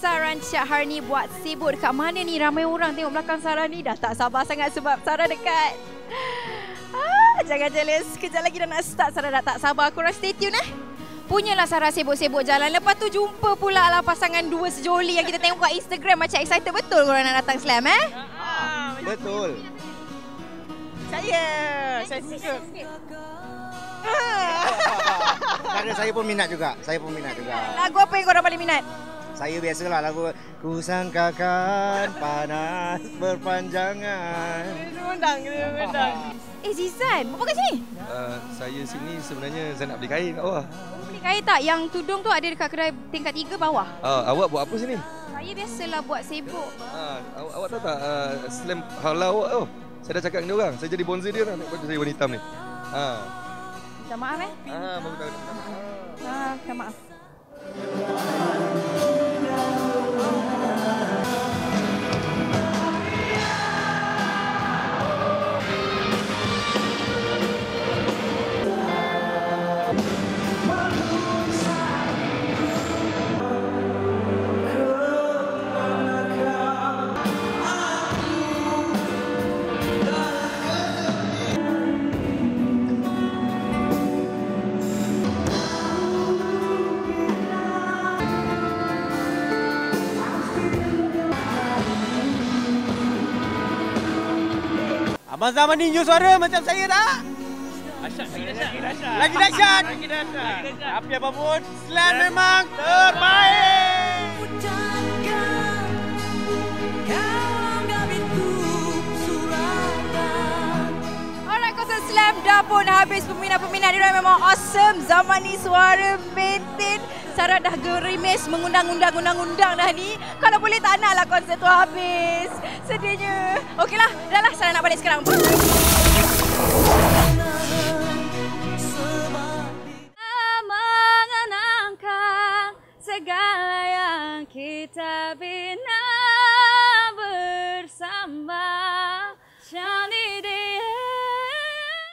Saran Syahar ni buat sibuk dekat mana ni? Ramai orang tengok belakang Sarah ni. Dah tak sabar sangat sebab Sarah dekat. Jangan jealous. Sekejap lagi dah nak start. Sarah dah tak sabar. Korang stay tune Punyalah Sarah sibuk-sibuk jalan. Lepas tu jumpa pula lah pasangan dua sejoli yang kita tengok kat Instagram. Macam excited betul korang nak datang Slam Betul. Saya suka. Karena saya pun minat juga. Lagu apa yang korang paling minat? Saya biasalah lagu Ku sangkakan panas berpanjangan. Zizan, apa kat sini? Saya sini sebenarnya saya nak beli kain kat bawah. Beli kain tak? Yang tudung tu ada dekat kedai tingkat 3 bawah. Awak buat apa sini? Saya biasalah buat sibuk. Awak tahu tak Slam halal awak tu? Saya dah cakap dengan dia orang. Saya jadi bonzer dia lah. Lepas tu saya warna hitam ni. Minta maaf Baru tahu. Minta maaf. Abang Zaman ni tunjuk suara macam saya tak? Lagi dahsyat. Tapi apapun, Slam memang terbaik. Alright, konsert Slam dah pun habis. Peminat-peminat dia memang awesome. Zaman ni suara maintain. Sarah dah gerimis mengundang-undang dah ni. Kalau boleh tak naklah konser tu habis. Sedihnya. Okeylah, dah lah Sarah nak balik sekarang. Mengenangkan segala yang kita bina.